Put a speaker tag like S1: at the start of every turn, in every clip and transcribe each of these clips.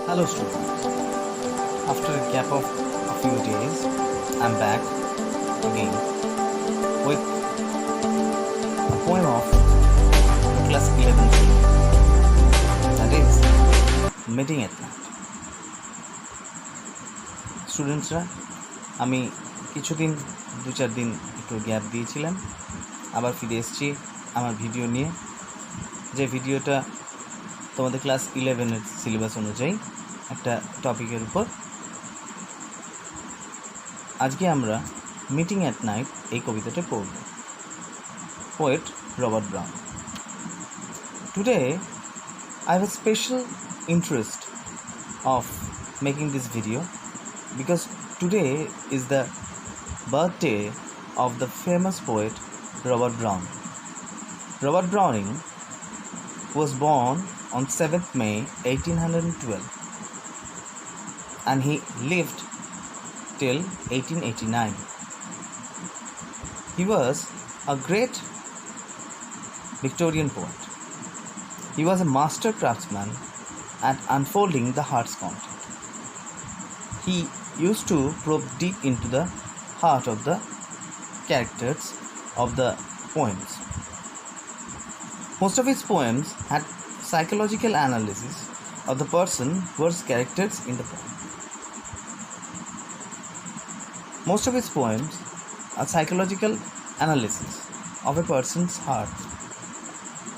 S1: Hello students, after a gap of a few days, I'm back again with a poem of class 11 that is Meeting at Night. স্টুডেন্টসরা, আমি কিছুদিন 2-4 দিন একটু gap দিয়েছিলাম, আবার ফিরে এসেছি আমার ভিডিও নিয়ে, যে ভিডিওটা তোমাদের ক্লাস 11-এর সিলেবাস অনুযায়ী একটা টপিকের উপর। আজকে আমরা মিটিং অ্যাট নাইট এই কবিতাটা পড়ব। Poet Robert brown. Today I have a special interest of making this video because today is the birthday of the famous poet Robert Browning. Robert Browning was born on 7th May 1812 and he lived till 1889. He was a great Victorian poet. He was a master craftsman at unfolding the heart's content. He used to probe deep into the heart of the characters of the poems. Most of his poems had psychological analysis of the person who was characters in the poem. Most of his poems are psychological analysis of a person's heart,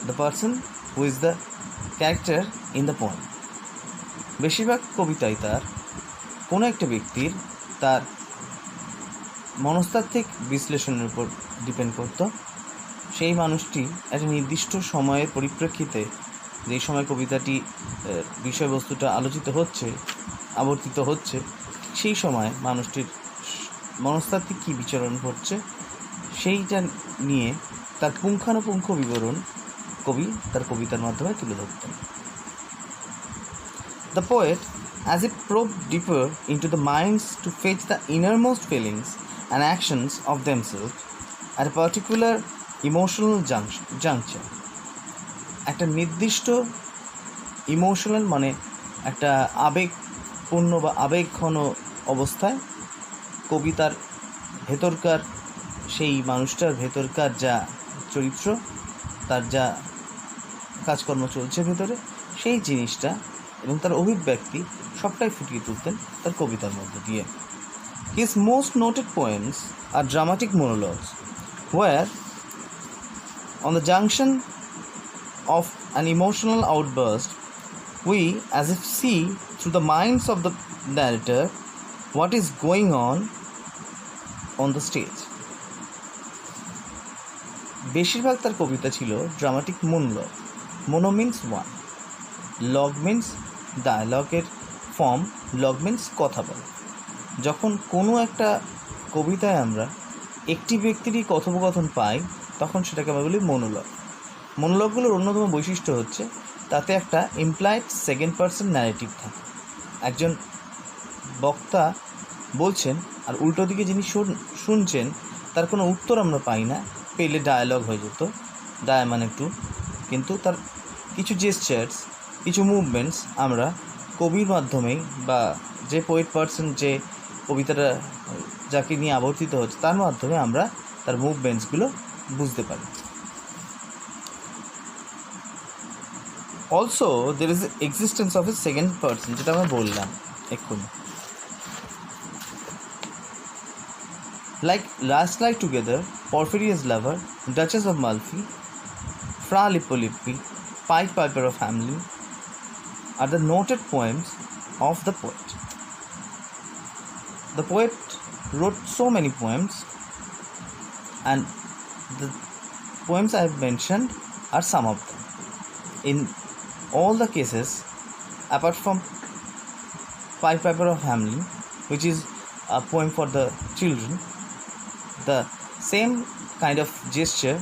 S1: the person who is the character in the poem. বেশিরভাগ কবিতাই তার কোনো একটা ব্যক্তির তার মনস্তাত্ত্বিক বিশ্লেষণের উপর ডিপেন্ড করত। সেই মানুষটি একটা নির্দিষ্ট সময়ের পরিপ্রেক্ষিতে, যেই সময় কবিতাটি বিষয়বস্তুটা আলোচিত হচ্ছে, আবর্তিত হচ্ছে, সেই সময় মানুষটির মনস্তাত্ত্বিক কী বিচরণ ঘটছে সেইটা নিয়ে তার পুঙ্খানুপুঙ্খ বিবরণ কবি তার কবিতার মাধ্যমে তুলে ধরতেন। The poet, as he probed deeper into the minds to fetch the innermost feelings and actions of themselves at a particular emotional juncture, একটা নির্দিষ্ট ইমোশনাল মানে একটা আবেগপূর্ণ বা আবেগঘন অবস্থায় কবিতার ভেতরকার সেই মানুষটার ভেতরকার যা চরিত্র, তার যা কাজকর্ম চলছে ভেতরে, সেই জিনিসটা এবং তার অভিব্যক্তি সবটাই ফুটিয়ে তুলতেন তার কবিতার মধ্য দিয়ে। His most noted poems are dramatic monologues where on the junction of an emotional outburst we as if see through the minds of the narrator what is going on the stage. বেশিরভাগ তার কবিতা ছিল dramatic monologue. Mono means one, log means ডায়ালগের form, log means কথা বলা। যখন কোনো একটা কবিতায় আমরা একটি ব্যক্তিরই কথোপকথন পাই তখন সেটাকে আমরা বলি মোনোলগ। মোনোলগগুলোর অন্যতম বৈশিষ্ট্য হচ্ছে তাতে একটা ইমপ্লাইড সেকেন্ড পারসন ন্যারেটিভ থাকে। একজন বক্তা বলছেন আর উল্টো দিকে যিনি শুনছেন তার কোনো উত্তর আমরা পাই না, পেলে ডায়ালগ হয়ে যেত, ডায়া মানে টু, কিন্তু তার কিছু জেস্চার্স, কিছু মুভমেন্টস আমরা কবির মাধ্যমেই বা যে পোয়েট পারসন, যে কবিতাটা যাকে নিয়ে আবর্তিত হচ্ছে তার মাধ্যমে আমরা তার মুভমেন্টসগুলো বুঝতে পারি। Also there is existence of A second person, যেটা আমরা বললাম এক্ষুনি। Like Last Night Together, Porphyria's Lover, Duchess of Malfi, Fra Lippo, Pied Piper of Hamelin are the noted poems of the poet. The poet wrote so many poems, and the poems I have mentioned are some of them. In all the cases, apart from Pied Piper of Hamelin, which is a poem for the children, the same kind of gesture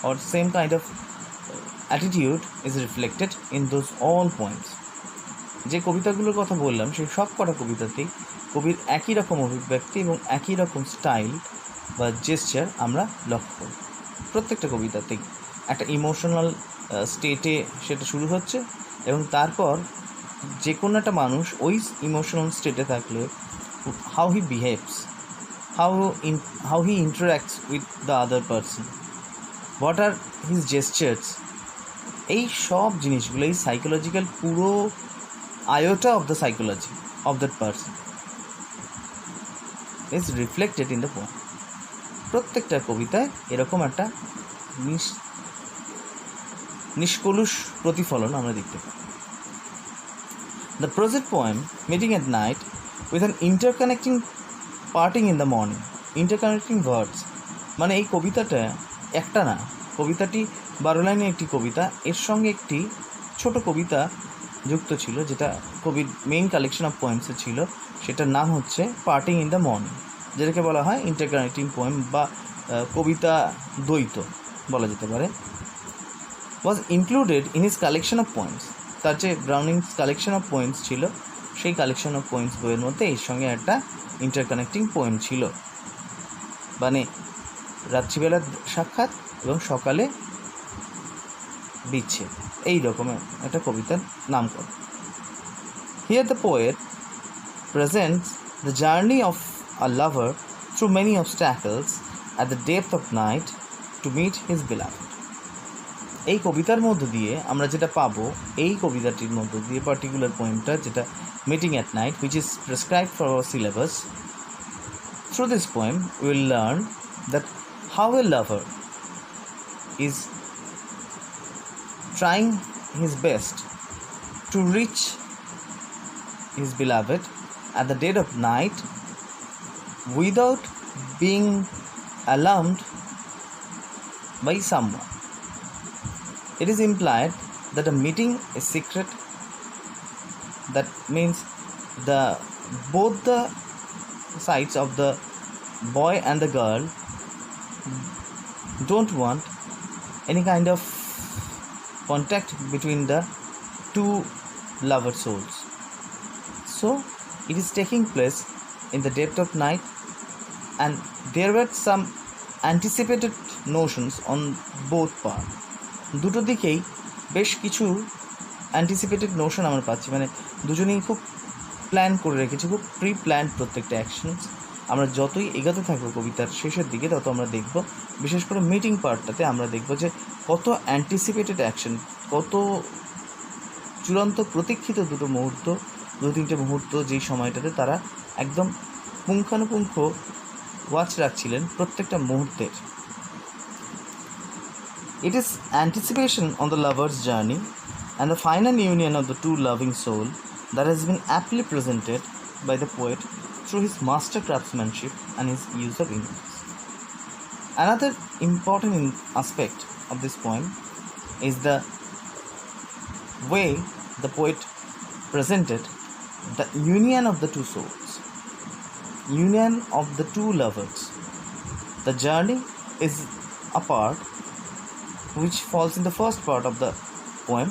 S1: or same kind of attitude is reflected in those all poems. যে কবিতাগুলোর কথা বললাম সেই সব কটা কবিতাতেই কবির একই রকম অভিব্যক্তি এবং একই রকম স্টাইল বা জেস্চার আমরা লক্ষ্য করি। প্রত্যেকটা কবিতাতেই একটা ইমোশনাল স্টেটে সেটা শুরু হচ্ছে এবং তারপর যে কোনো একটা মানুষ ওই ইমোশনাল স্টেটে থাকলে how he behaves, how he interacts with the other person, what are his gestures, এই সব জিনিসগুলো, এই সাইকোলজিক্যাল পুরো iota of the psychology of that person is reflected in the poem. প্রত্যেকটা কবিতায় এরকম একটা নিষ্কলুষ প্রতিফলন আমরা দেখতে পাই। The present poem meeting at night with an interconnecting parting in the morning, interconnecting words, মানে এই কবিতাটা একটা না, কবিতাটি 12 লাইনের একটি কবিতা, এর সঙ্গে একটি ছোট কবিতা যুক্ত ছিল যেটা কবির মেইন কালেকশন অফ পোয়েমসে ছিল, সেটার নাম হচ্ছে পার্টিং ইন দ্য মর্নিং, যেটাকে বলা হয় ইন্টারকানেক্টিং পোয়েম বা কবিতা দ্বৈত বলা যেতে পারে। Was included in his collection of poems, তার যে ব্রাউনিংস কালেকশন অফ পোয়েমস ছিল সেই কালেকশন অফ পোয়েমস বইয়ের মধ্যে এর সঙ্গে একটা ইন্টারকানেক্টিং পোয়েম ছিল, মানে রাত্রিবেলার সাক্ষাৎ এবং সকালে বিচ্ছেদ, এই রকমের একটা কবিতার নামকরণ। Here the poet presents the journey of a lover through many obstacles at the depth of night to meet his beloved. এই কবিতার মধ্য দিয়ে আমরা যেটা পাবো, এই কবিতাটির মধ্য দিয়ে পার্টিকুলার পোয়েমটা যেটা meeting at night which is prescribed for our syllabus, through this poem we will learn that how a lover is trying his best to reach his beloved at the dead of night without being alarmed by someone. It is implied that a meeting is secret. That means both the sides of the boy and the girl don't want any kind of contact between the two lover souls. So it is taking place in the depth of night, and there were some anticipated notions on both parts. দুটো দিকেই বেশ কিছু anticipated Notion আমরা পাচ্ছি, মানে দুজনেই খুব plan করে রেখেছি, খুব প্রি প্ল্যান্ড প্রত্যেকটা অ্যাকশনস। আমরা যতই এগোতে থাকবো কবিতার শেষের দিকে তত আমরা দেখব, বিশেষ করে মিটিং পার্টটাতে আমরা দেখব যে কত অ্যান্টিসিপেটেড অ্যাকশন, কত চূড়ান্ত প্রতীক্ষিত দু তিনটে মুহূর্ত যেই সময়টাতে তারা একদম পুঙ্খানুপুঙ্খ ওয়াচ রাখছিলেন প্রত্যেকটা মুহূর্তের। It is anticipation on the lover's journey and the final union of the two loving soul that has been aptly presented by the poet through his master craftsmanship and his use of images. Another important aspect of this poem is the way the poet presented the union of the two souls, union of the two lovers. The journey is a part which falls in the first part of the poem,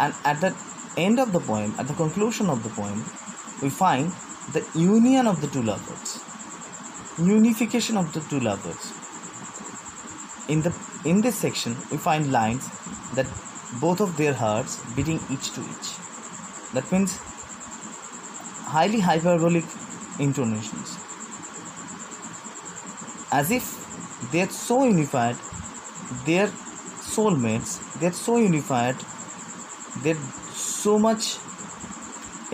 S1: and at the end of the poem, at the conclusion of the poem, we find the union of the two lovers, unification of the two lovers. In this section we find lines that both of their hearts beating each to each. That means highly hyperbolic intonations, as if they are so unified, their soulmates, they are so unified, they're so much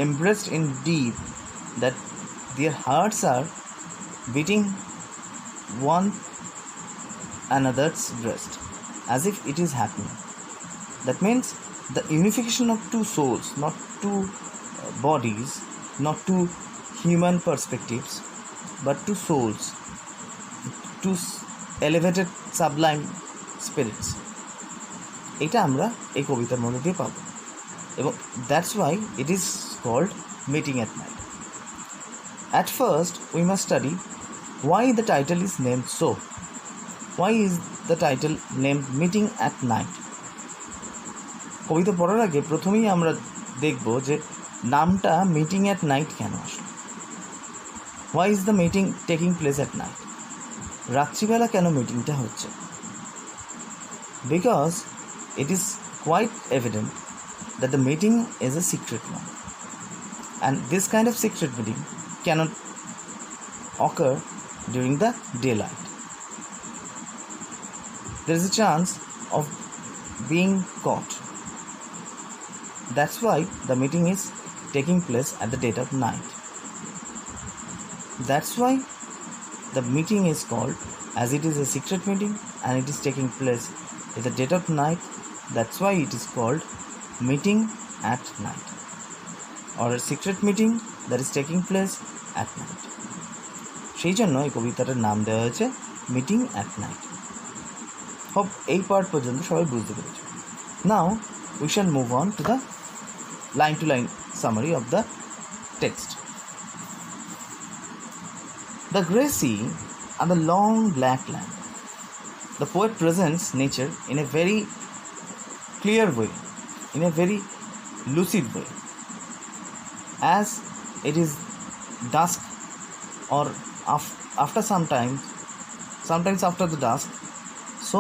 S1: embraced in deep that their hearts are beating one another's breast as if it is happening. That means the unification of two souls, not two bodies, not two human perspectives, but two souls, two elevated sublime spirits. এটা আমরা এই কবিতার মধ্যে দিয়ে পাবো, এবং that's why it is called meeting at night. At first we must study why the title is named so. Why is the title named Meeting at Night? কবিতা পড়ার আগে প্রথমেই আমরা দেখব যে নামটা মিটিং অ্যাট নাইট কেন আসলো. Why is the meeting taking place at night? রাত্রিবেলা কেন মিটিংটা হচ্ছে? Because it is quite evident that the meeting is a secret one. And this kind of secret meeting cannot occur during the daylight. There is a chance of being caught. That's why the meeting is taking place at the dead of night. That's why the meeting is called, as it is a secret meeting and it is taking place at the dead of night, that's why it is called meeting at night, or a secret meeting that is taking place at night. সেই জন্য এই কবিতাটার নাম দেওয়া হয়েছে meeting at night. Hope এই part পর্যন্ত সবাই বুঝতে পেরেছে। Now we shall move on to the line to line summary of the text. The grey sea and the long black land. The poet presents nature in a very clear way, in a very lucid way. As it is dusk or after sometimes after the dusk, so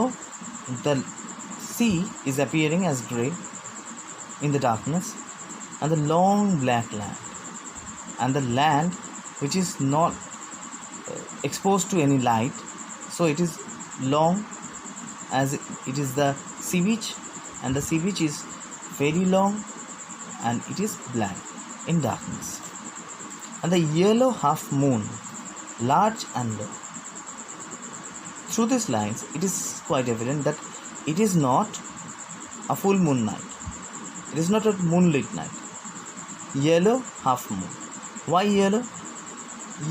S1: the sea is appearing as grey in the darkness, and the long black land, and the land which is not exposed to any light, so it is long, as it is the sea beach, and the sea beach is very long and it is black in darkness. And the yellow half moon, large and low. Through these lines it is quite evident that it is not a full moon night, it is not a moonlit night. Yellow half moon. Why yellow?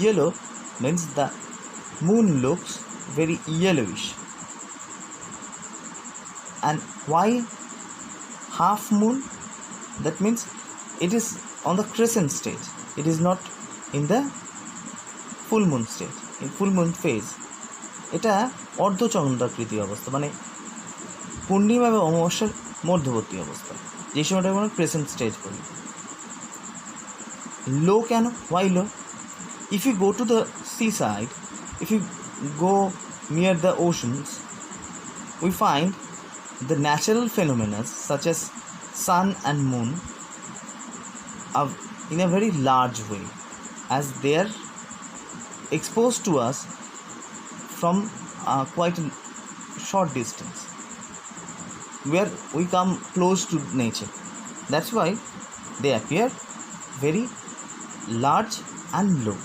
S1: Yellow means the moon looks very yellowish. And why half moon? That means it is on the crescent stage, it is not in the full moon stage, in full moon phase. এটা অর্ধচন্দ্রাকৃতি অবস্থা, মানে পূর্ণিমা এবং অমাবস্যার মধ্যবর্তী অবস্থা, যে সময়টা আমরা ক্রেসেন্ট স্টেজ বলি। লো কেন? Why low? If you go to the seaside, if you go near the oceans, we find the natural phenomena such as sun and moon are in a very large way, as they are exposed to us from quite a short distance, where we come close to nature. That's why they appear very large and low.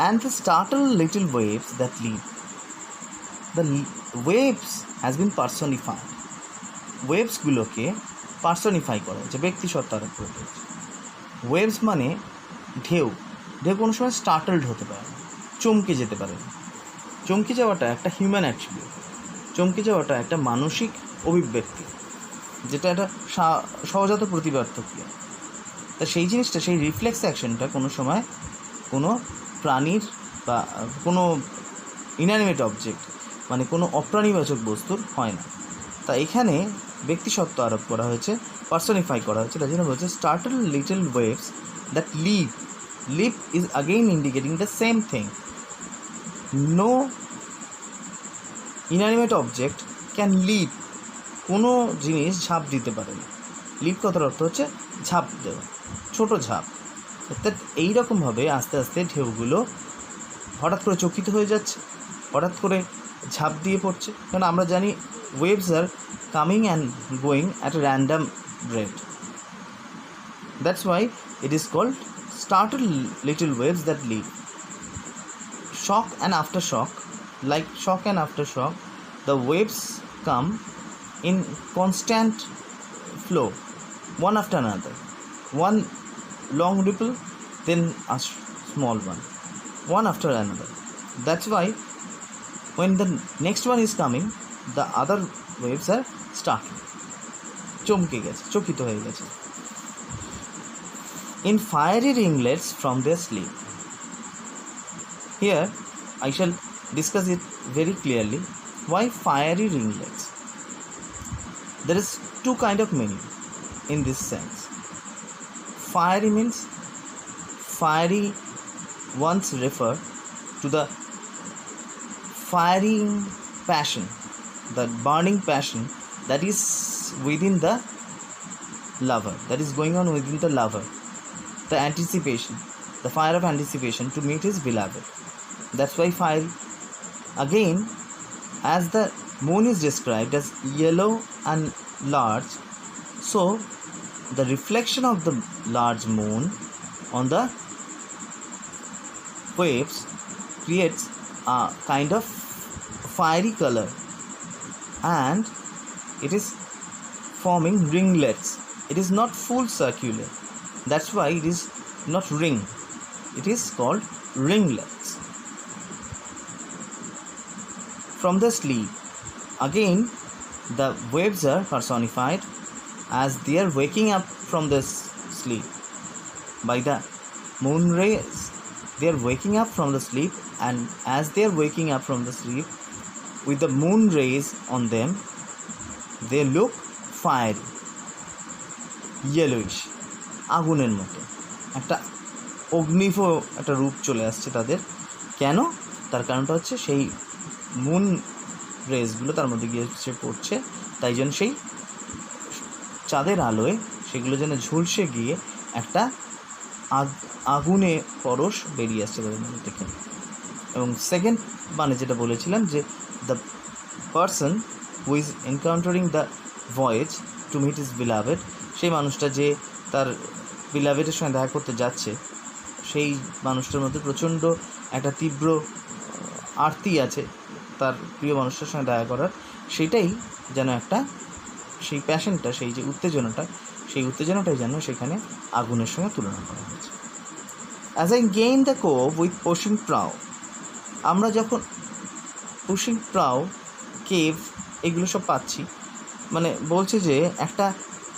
S1: And the startled little waves that leap. The waves has been personified. Waves গুলোকে personify করা হয়েছে, ব্যক্তি সত্তা আরোপ করা হয়েছে। Waves মানে ঢেউ। ঢেউ কোনো সময় স্টার্টলড হতে পারে না, চমকে যেতে পারে না। চমকে যাওয়াটা একটা হিউম্যান অ্যাট্রিবিউট, চমকে যাওয়াটা একটা মানসিক অভিব্যক্তি, যেটা একটা সহজাত প্রতিবার্ত ক্রিয়া। তা সেই জিনিসটা, সেই রিফ্লেক্স অ্যাকশনটা কোনো সময় কোনো প্রাণীর বা কোনো ইনঅ্যানিমেট অবজেক্ট, মানে কোনো অপ্রাণীবাচক বস্তুর হয় না। তা এখানে ব্যক্তিসত্ত্ব আরোপ করা হয়েছে, পার্সনিফাই করা হয়েছে। তার জন্য বলছে startled little waves that leap. Leap is again indicating the same thing. No inanimate object can leap. কোনো জিনিস ঝাঁপ দিতে পারে না। লিপ কথার অর্থ হচ্ছে ঝাঁপ দেওয়া, ছোটো ঝাঁপ। অর্থাৎ এইরকমভাবে আস্তে আস্তে ঢেউগুলো হঠাৎ করে চকিত হয়ে যাচ্ছে, হঠাৎ করে ঝাঁপ দিয়ে পড়ছে। কারণ আমরা জানি waves are coming and going at a random rate. That's why it is called startled little waves that leap. Shock and aftershock, like shock and aftershock, the waves come in constant flow, one after another. One long ripple, then a small one after another. That's why when the next one is coming, the other waves are startled, চমকে গেছে, চকিত হয়ে গেছে। In fiery ringlets from their sleep. Here I shall discuss it very clearly. Why fiery ringlets? There is two kind of meaning in this sense. Fiery means fiery once refer to the firing passion, the burning passion that is within the lover, that is going on within the lover, the anticipation, the fire of anticipation to meet his beloved. That's why fire, again, as the moon is described as yellow and large, so the reflection of the large moon on the waves creates a kind of fiery color, and it is forming ringlets. It is not full circular, that's why it is not ring, it is called ringlets. From the sleep, again the waves are personified as they are waking up from this sleep by the moon rays. They are waking up from the sleep, and as they are waking up from the sleep with the moon rays on them, they look fiery, yellowish, আগুনের মতো, একটা অগ্নিভ একটা রূপ চলে আসছে তাদের। কেন? তার কারণটা হচ্ছে সেই মুন রেসগুলো তার মধ্যে গিয়ে সে পড়ছে, তাই জন্য সেই চাঁদের আলোয় সেগুলো যেন ঝলসে গিয়ে একটা আগুনে পরশ বেরিয়ে আসছে তাদের মধ্যে থেকে। এবং সেকেন্ড মানে যেটা বলেছিলাম যে the person who is encountering the voyage to meet is beloved, সেই মানুষটা যে তার বিলাভেডের সঙ্গে দেখা করতে যাচ্ছে, সেই মানুষটার মধ্যে প্রচণ্ড একটা তীব্র আরতি আছে তার প্রিয় মানুষটার সঙ্গে দেখা করার, সেটাই যেন একটা সেই প্যাশনটা, সেই যে উত্তেজনাটা, সেই উত্তেজনাটাই যেন সেখানে আগুনের সঙ্গে তুলনা করা হয়েছে। As I gain the cove with pushing prow, আমরা যখন পুশিং প্রাউ, কেভ, এগুলো সব পাচ্ছি, মানে বলছে যে একটা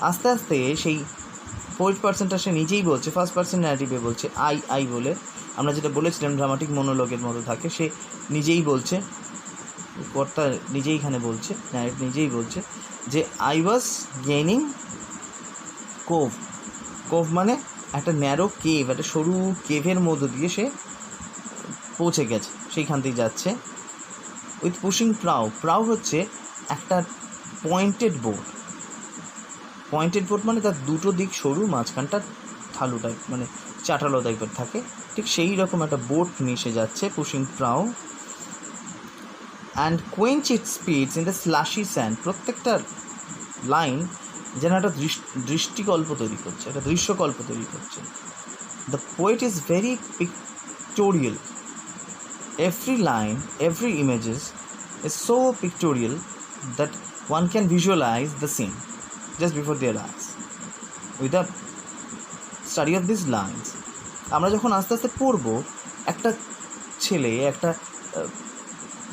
S1: আস্তে আস্তে সেই ফোর্থ পার্সনটা সে নিজেই বলছে, ফার্স্ট পার্সন ন্যারেটিভে বলছে আই বলে, আমরা যেটা বলেছিলাম ড্রামাটিক মনোলগের মতো থাকে, সে নিজেই বলছে, কর্তা নিজেই এখানে বলছে, ন্যারেটিভ নিজেই বলছে যে I was gaining cove. Cove মানে একটা ন্যারো কেভ, একটা সরু কেভের মধ্য দিয়ে সে পৌঁছে গেছে, সেইখান থেকে যাচ্ছে। উইথ পুশিং প্রাউ, প্রাউ হচ্ছে একটা পয়েন্টেড বোট। পয়েন্টেড বোট মানে তার দুটো দিক সরু, মাঝখানটা থালু টাইপ, মানে চাটালো টাইপের থাকে, ঠিক সেই রকম একটা বোট মিশে যাচ্ছে pushing prow. And quench it speeds in the slushy sand, প্রত্যেকটা লাইন যেন একটা দৃষ্টিকল্প তৈরি করছে, একটা দৃশ্যকল্প তৈরি করছে। The poet is very pictorial, every line, every images is so pictorial that one can visualize the scene just before their eyes with the study of these lines। আমরা যখন আস্তে আস্তে পড়ব, একটা ছেলে, একটা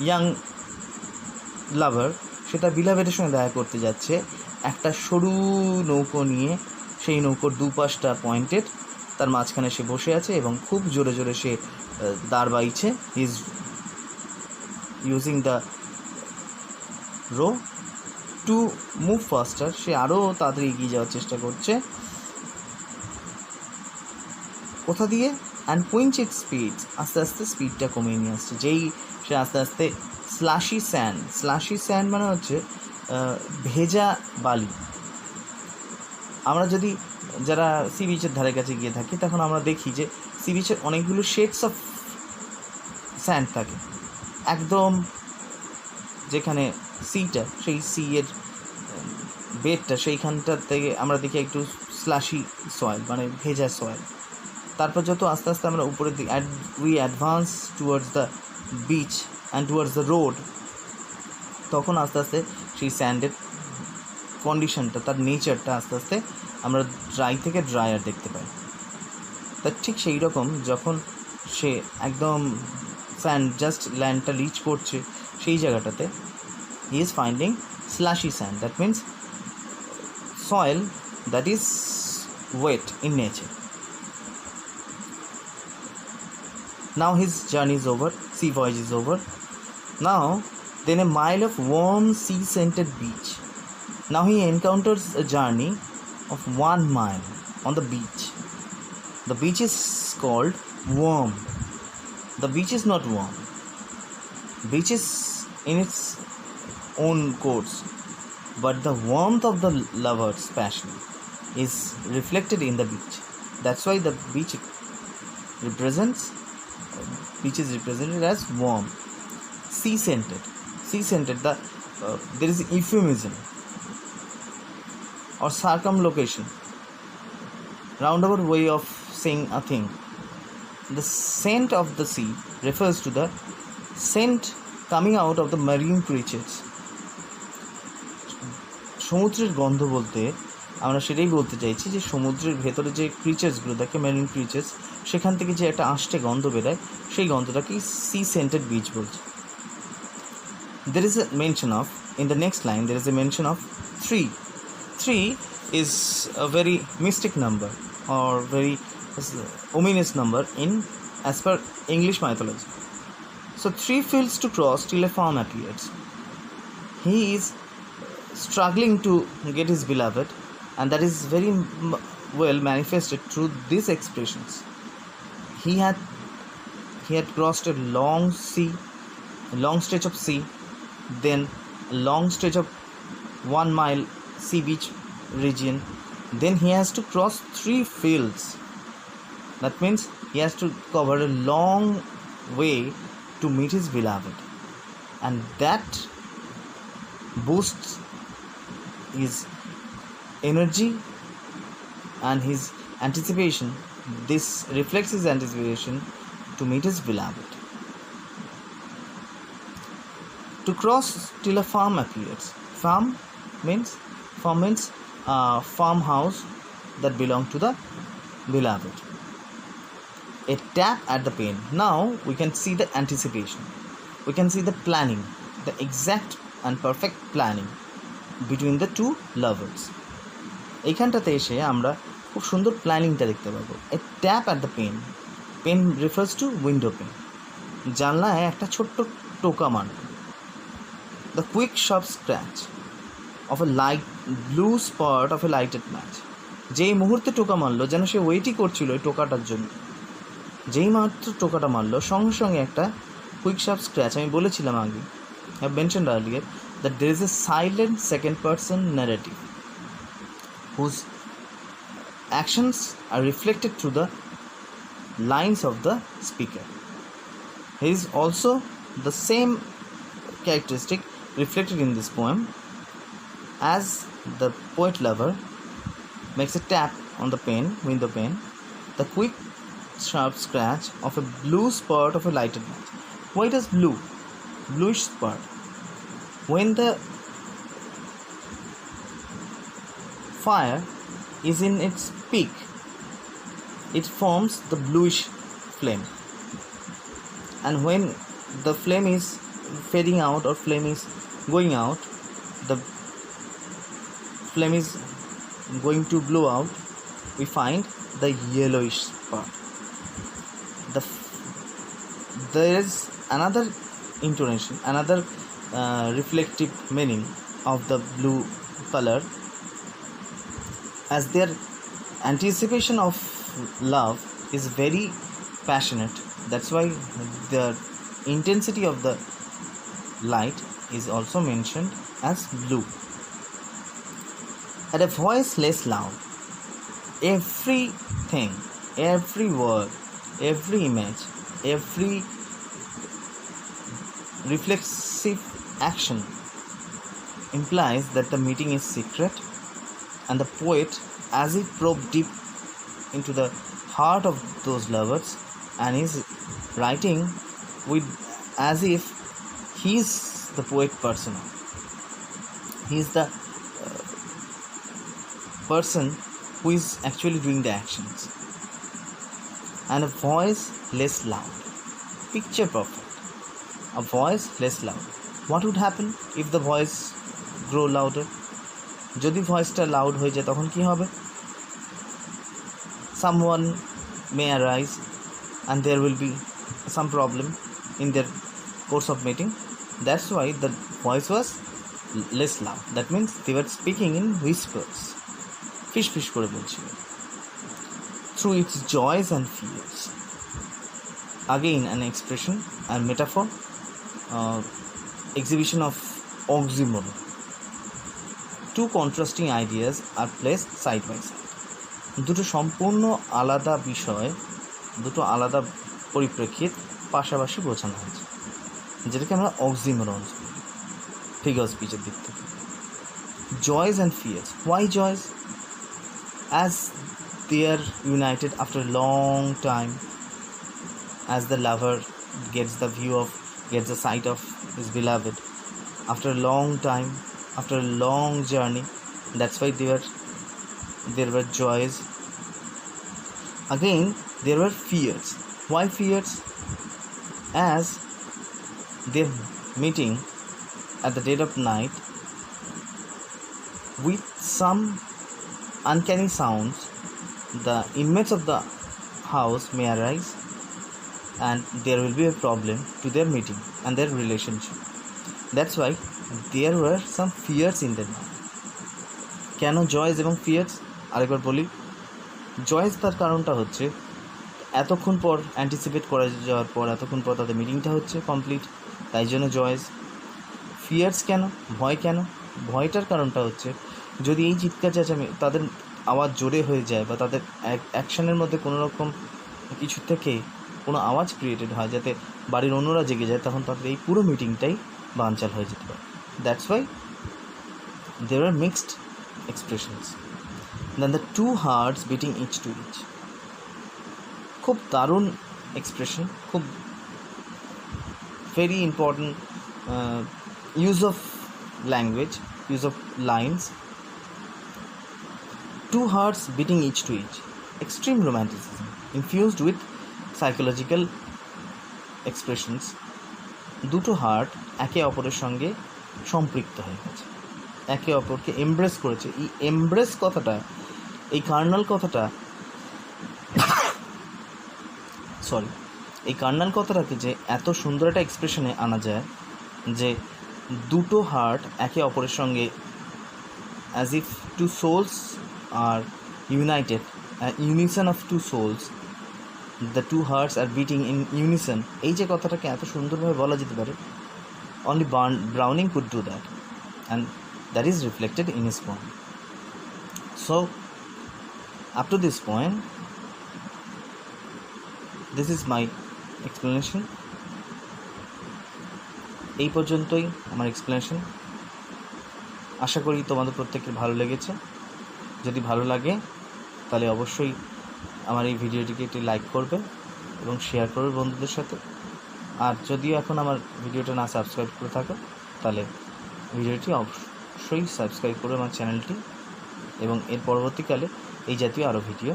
S1: ইয়াং লাভার, সেটা বিলাভেডের সঙ্গে দেখা করতে যাচ্ছে একটা সরু নৌকো নিয়ে, সেই নৌকোর দুপাশটা পয়েন্টেড, তার মাঝখানে সে বসে আছে এবং খুব জোরে জোরে সে দাঁড় বাইছে, is using the row to move faster, সে আরও তাড়াতাড়ি এগিয়ে যাওয়ার চেষ্টা করছে। কোথা দিয়ে? অ্যান্ড কুইঞ্চ ইট স্পিড, আস্তে আস্তে স্পিডটা কমিয়ে নিয়ে আসছে, যেই সে আস্তে আস্তে স্লাশি স্যান্ড, স্লাশি স্যান্ড মানে হচ্ছে ভেজা বালি। আমরা যদি যারা সি বিচের ধারে কাছে গিয়ে থাকি, তখন আমরা দেখি যে সি বিচের অনেকগুলো শেডস অফ স্যান্ড থাকে, একদম যেখানে সিটা, সেই সিয়ের বেডটা, সেইখানটা থেকে আমরা দেখি একটু স্লাশি সয়েল, মানে ভেজা সয়েল। তারপর যত আস্তে আস্তে আমরা উপরের দিকে we advance towards the beach and towards the road, তখন আস্তে আস্তে সেই স্যান্ডের কন্ডিশনটা, তার নেচারটা আস্তে আস্তে আমরা ড্রাই থেকে ড্রায়ার দেখতে পাই। তার ঠিক সেই রকম যখন সে একদম স্যান্ড জাস্ট ল্যান্ডটা রিচ করছে, সেই জায়গাটাতে he is finding slushy sand, that means soil that is wet in nature. Now his journey is over, sea voyage is over. Now then a mile of warm sea scented beach. Now he encounters a journey of 1 mile on the beach. The beach is called warm. The beach is not warm. Beach is in its own course. but the warmth of the lover's passion is reflected in the beach. That's why the beach is represented as warm, sea-scented. Sea-scented, there is euphemism or circumlocution, roundabout way of saying a thing. The scent of the sea refers to the scent coming out of the marine creatures. সমুদ্রের গন্ধ বলতে আমরা সেটাই বলতে চাইছি যে সমুদ্রের ভেতরে যে ক্রিচার্সগুলো দেখে, মেরিন ক্রিচার্স, সেখান থেকে যে একটা আষ্টে গন্ধ বেরোয়, সেই গন্ধটাকেই সি সেন্টেড বিচ বলছে। There is a mention of, in the next line, there is a mention of 3. 3 is a very mystic number or very ominous number as per English mythology. So 3 fails to cross till a farm appears. He is struggling to get his beloved, and that is very well manifested through these expressions. He had crossed a long stretch of sea, then a long stretch of 1 mile sea beach region. Then he has to cross 3 fields. That means he has to cover a long way to meet his beloved, and that boosts his energy and his anticipation. This reflects his anticipation to meet his beloved. To cross till a farm appears. Farm means farmhouse that belong to the beloved. A tap at the pane. Now we can see the anticipation. We can see the planning, the exact and perfect planning between the two lovers. এইখানটাতে এসে আমরা খুব সুন্দর প্ল্যানিংটা দেখতে পাবো। A tap at the pane. Pane refers to window pane. জানলায় একটা ছোট্ট টোকা মারল। The quick sharp scratch of a light blue spot of a lighted match. যেই মুহূর্তে টোকা মারলো যেন সে ওয়েটই করছিল ওই টোকাটার জন্য। যেই মাত্র টোকাটা মারলো সঙ্গে সঙ্গে একটা কুইক শার্প স্ক্র্যাচ। আমি বলেছিলাম আগে, I have mentioned earlier that there is a silent second person narrative whose actions are reflected through the lines of the speaker. He is also the same characteristic reflected in this poem, as the poet lover makes a tap on the window pane, the quick sharp scratch of a blue spot of a lighted match. Why does bluish spot? When the fire is in its peak, it forms the bluish flame, and when the flame is fading out or flame is going out, the flame is going to blow out, we find the yellowish spot. There is another intonation, another reflective meaning of the blue color, as their anticipation of love is very passionate. That's why the intensity of the light is also mentioned as blue. At a voice less loud, everything, every word, every image, every reflexive action implies that the meeting is secret, and the poet, as he probed deep into the heart of those lovers, and is writing with as if he is the poet personal. He is the person who is actually doing the actions. And a voice less loud. Picture perfect. A voice less loud. What would happen if the voice grow louder? যদি ভয়েসটা loud হয়ে যায় তখন কি হবে? Someone may arise and there will be some problem in their course of meeting. That's why the voice was less loud. That means they were speaking in whispers. ফিস করে বলছিল। Through its joys and fears. Again an expression and metaphor, exhibition of oxymoron. two contrasting ideas are placed side by side. দুটো সম্পূর্ণ আলাদা বিষয়, দুটো আলাদা পরিপ্রেক্ষিত পাশাপাশি বোঝানো হয়েছে, যেটাকে আমরা অক্সিমোরনস বলি ফিগার স্পিচের দিক থেকে। Joys and fears. Why joys? As they are united after a long time, as the lover gets the sight of his beloved after a long time, after a long journey, that's why there were joys. Again, there were fears. Why fears? As they're meeting at the dead of night with some uncanny sounds, the inmates of the house may arise and there will be a problem to their meeting and their relationship. That's why there were some fears in their mind. কেন Joyce এবং fierce? আরেকবার বলি, Joyce তার কারণটা হচ্ছে এতক্ষণ পর anticipate করা যাওয়ার পর এতক্ষণ পর তাদের মিটিংটা হচ্ছে কমপ্লিট, তাই জন্য জয়েস। ফিয়ার্স কেন? ভয় কেন? ভয়টার কারণটা হচ্ছে যদি এই চিৎকার চেঁচামেচি তাদের আওয়াজ জোরে হয়ে যায় বা তাদের অ্যাকশনের মধ্যে কোনো রকম কিছু থেকে কোনো আওয়াজ ক্রিয়েটেড হয় যাতে বাড়ির অন্যরা জেগে যায়, তখন তাদের এই পুরো মিটিংটাই বানচাল হয়ে যেতে পারে। That's why there are mixed expressions. Then the two hearts beating each to each. খুব দারুণ এক্সপ্রেশন, খুব very important use of language, use of lines. Two hearts beating each to each. Extreme romanticism infused with psychological expressions. দুটো heart একে অপরের সঙ্গে সম্পৃক্ত হয়ে গেছে, একে অপরকে এমব্রেস করেছে। এই এমব্রেস কথাটা, এই কার্নাল কথাটা এই কার্নাল কথাটাকে যে এত সুন্দর একটা এক্সপ্রেশনে আনা যায় যে দুটো হার্ট একে অপরের সঙ্গে as if two souls are united, an unison of two souls, the two hearts are beating in unison. এই যে কথাটাকে এত সুন্দরভাবে বলা যেতে পারে, only Browning could do that, and that is reflected in his poem. So up to this point, this is my explanation. এই পর্যন্তই আমার এক্সপ্লেনেশন। আশা করি তোমাদের প্রত্যেকের ভালো লেগেছে। যদি ভালো লাগে তাহলে অবশ্যই আমার এই ভিডিওটিকে একটি লাইক করবে এবং শেয়ার করবে বন্ধুদের সাথে। আর যদিও এখন আমার ভিডিওটা না সাবস্ক্রাইব করে থাকো তাহলে ভিডিওটি অবশ্যই সাবস্ক্রাইব করবে আমার চ্যানেলটি, এবং এর পরবর্তীকালে এই জাতীয় আরও ভিডিও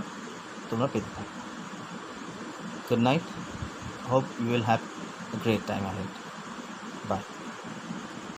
S1: তোমরা পেতে থাকো। Good night, hope you will have a great time ahead. Bye.